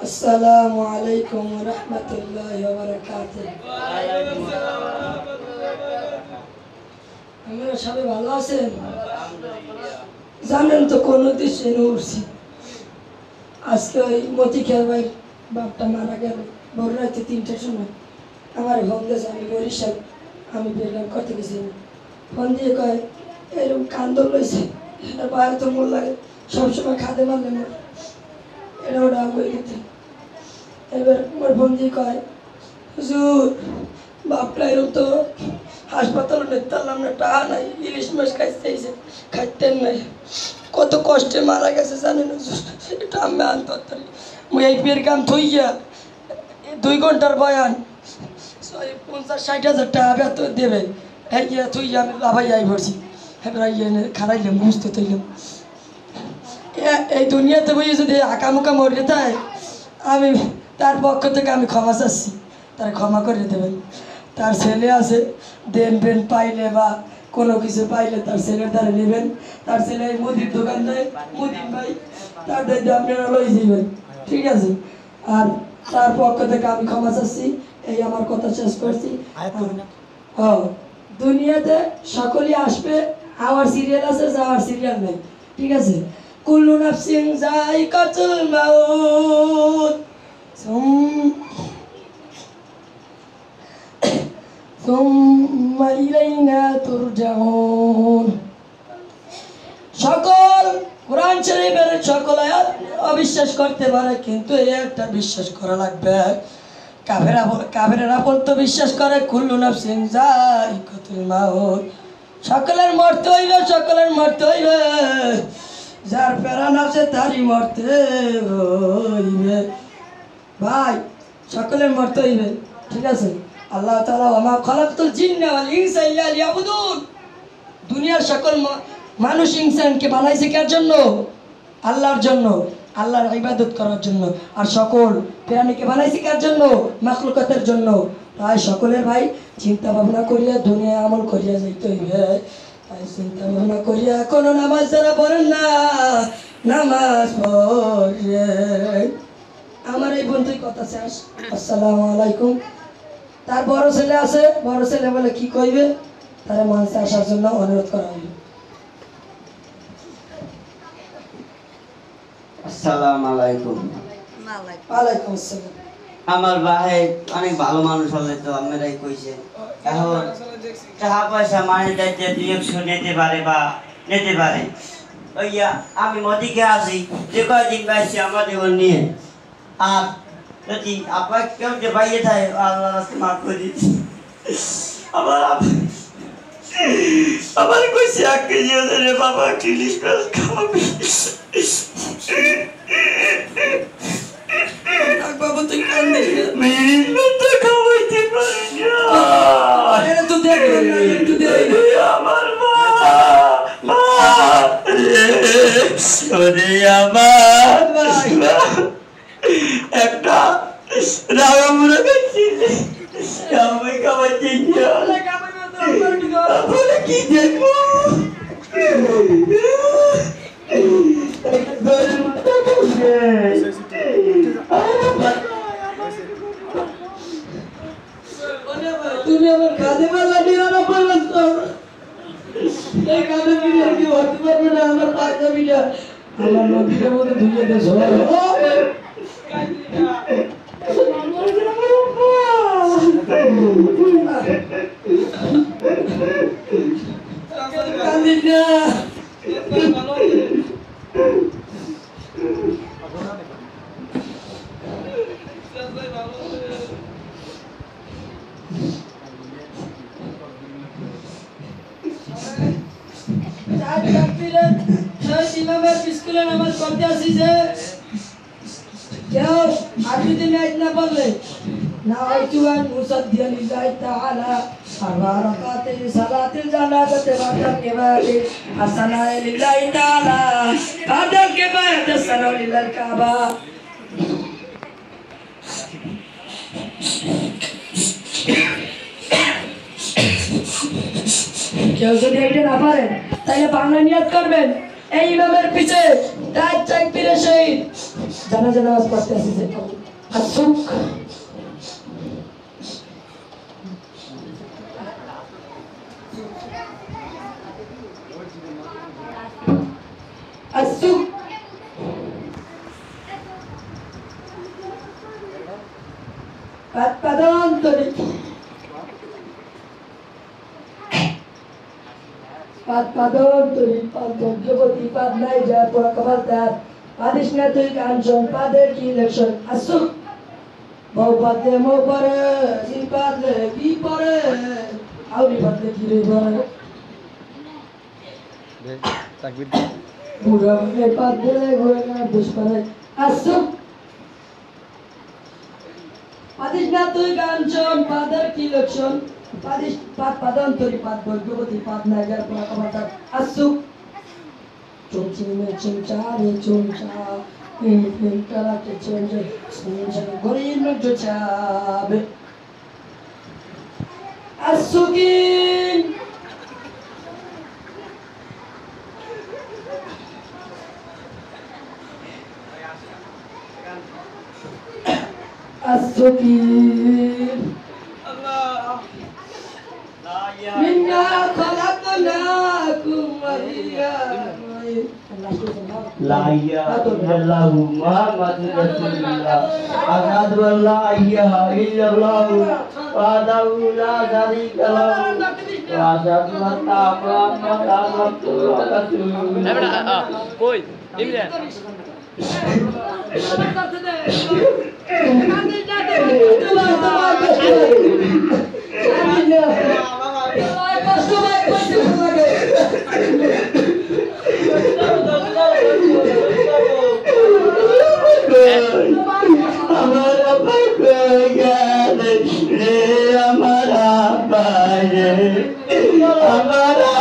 আসসালামু আলাইকুম ওয়া রাহমাতুল্লাহি ওয়া বারাকাতুহু। আপনারা সবাই ভালো আছেন? জানেন তো কোন উদ্দেশ্যে উঠছি। আজকে ওই মতিখার ভাই বাপটা মারা গেল ভোর রাতে ৩টার সময়। আমার ফোন দিয়েছে, আমি বরিশাল, আমি বেরলাম করতে গেছি। ফোন দিয়ে কয় এরকম কান্দন লইছে, এটা বাইরে তো মোর লাগে সবসময় খাদে মারলে মোর এটা ওটা আগে দিতে। এবার আমার ফোন দিয়ে কয় হুজুর বাপটা এরকম তো হাসপাতালে নিতে পারলাম না, টাকা নাই, ইলিশ মাছ খাইতে খাইতেন নাই, কত কষ্টে মারা গেছে জানেন হুজুর, এটা আমি আনতে পারি। মুই এই বিয়ের কাম থইয়া 2 ঘন্টার বয়ান 50-60 হাজার টাকা বেতন দেবে, এই থইয়া আমি লাভাই আই পড়ছি। এবার খারাইলাম বুঝতে তৈলাম এই দুনিয়াতে বই যদি আঁকামুকা মরে তাই আমি তার পক্ষ থেকে আমি ক্ষমা চাচ্ছি, তার ক্ষমা করে দেবেন। তার ছেলে আছে, দেন পেন পাইলে বা কোনো কিছু পাইলে তার ছেলের দ্বারা নেবেন। তার ছেলে মুদির দোকান দেয়, মুদির ভাই, তার দায়িত্ব আপনারা লই যাবেন, ঠিক আছে? আর তার পক্ষ থেকে আমি ক্ষমা চাচ্ছি। এই আমার কথা শেষ করছি। দুনিয়াতে সকলেই আসবে, আমার সিরিয়াল আছে, যাওয়ার সিরিয়াল নেই, ঠিক আছে? কুল্লু নাফসিন যায়িকাতুল মাউত সুম্মা ইলাইনা তুরজাউন। সকল কোরআন শরীফের সকল আয়াত অবিশ্বাস করতে পারে, কিন্তু এই একটা বিশ্বাস করা লাগবে। কাফেরেরা বলতো বিশ্বাস করে কুল্লু নাফসিন যায়িকাতুল মাউত, সকলের মরতে হইবে, সকলের মরতে হইবে, যার প্রাণ আছে তারই মরতে হইবে। ভাই সকলের মরতে হইবে, ঠিক আছে? আল্লাহ তাআলা ওয়া খালাকতুল জিন্না ওয়াল ইনসা ইল্লা লিয়াবুদুন, দুনিয়ার সকল মানুষ ইনসানকে বানাইছে কার জন্য? আল্লাহর জন্য, আল্লাহর ইবাদত করার জন্য। আর সকল প্রাণীকে বানাইছে কার জন্য? মাখলুকাতের জন্য। তাই সকলের ভাই চিন্তা ভাবনা করিয়া দুনিয়া আমল করিয়া যাইতে হইবে। তাই চিন্তা ভাবনা করিয়া কোনো নামাজ যারা পড়েন না, নামাজ পড়েন। আমার এই বন্ধুই কথা শেষ। আসসালামু আলাইকুম। তার বড় ছেলে আছে, বড় ছেলে বলে কি কইবে, তারা মঞ্চে আসার জন্য অনুরোধ করা হইবে। আসসালামু আলাইকুম। ওয়ালাইকুম আসসালাম। আমার ভাই অনেক ভালো মানুষ হলে তো আপনারাই কইছেন। এখন টাকা পয়সা মানে যাইতে 200 নিতে পারে বা নিতে পারে। ওইয়া আমি মদিকে আসি, যে কয়দিন বাইছি আমার জীবন নিয়ে। আর যদি আপনার কেউ যে বাইরে থাকে আল্লাহ রাস্তা মাফ করে দিচ্ছি। আমার কইছে 1 কেজি ওজনে বাবা ইলিশ মাছ খাওয়াবি। বাবা তুই কান্দিস না, ইলিশ মাছটা খাওয়াইতে পারি না। এটা তো দেখবেন না, একটু দেখ আমার মা ওরে আমার একটা রাগামুরা খাচ্ছিলে, আমি খাওয়াচ্ছি বলে কি দেখবো। তুমি আমার কাঁধে মারলা, নিরানা পারলাম তো এই কাঁধে মিলে কি হতে পারবে না? আমার পাঞ্জাবিটা আমার নদীর মধ্যে ধুয়ে দেশ কান্দিস না। ইমামের স্কুলে নামাজ পড়তে আসিছে, কেউ আপনি দিনে আজ না বললে না আইতুয়ান মুসাদ্দিয়ান লিল্লাহি তাআলা আরবা রাকাতে সালাতিল জানাজাতে বাদাল ইবাদি হাসানা লিল্লাহি তাআলা বাদাল কিবায়াত সানা লিল্লাল কাবা। কেউ যদি এটা না পারেন তাহলে বাংলা নিয়াত করবেন। এই ইমামের পিছে তার চাকরির শহীদ জানাজা নামাজ পড়তে আসিছে আসুক আসুক পাদন্তরি পাদন্তরি পাদজ্ঞপতি পাদ নাই যা পড়া কবালতার পাদিস না তুই কাঞ্চন পাদের কি ইলেকশন আসুক বউ পাদলে মো পরে সিল পাদলে কি পরে আউরি পাদলে কি রে পরে বুড়া বলে পাদলে ঘুরে না দুশ্মনে আসুক পাদিস না তুই কাঞ্চন পাদের কি ইলেকশন পাদিস পাদন্তরি পাদ বৈজ্ঞপতি পাদ নাই যা পড়া কবালতার আসুক চুমচিমে চিমচারে চুমচা in কালাকে চেঞ্জে চেঞ্জে গরিন নজচাবে আসুকিন আসুকিন minna khalaqnakum wa La ilaha illallah Muhammadur Rasulullah Asyhadu an la ilaha illallah wahdahu la syarika lahu wa asyhadu anna Muhammadan abduhu wa rasuluh কই ইমরান हमारा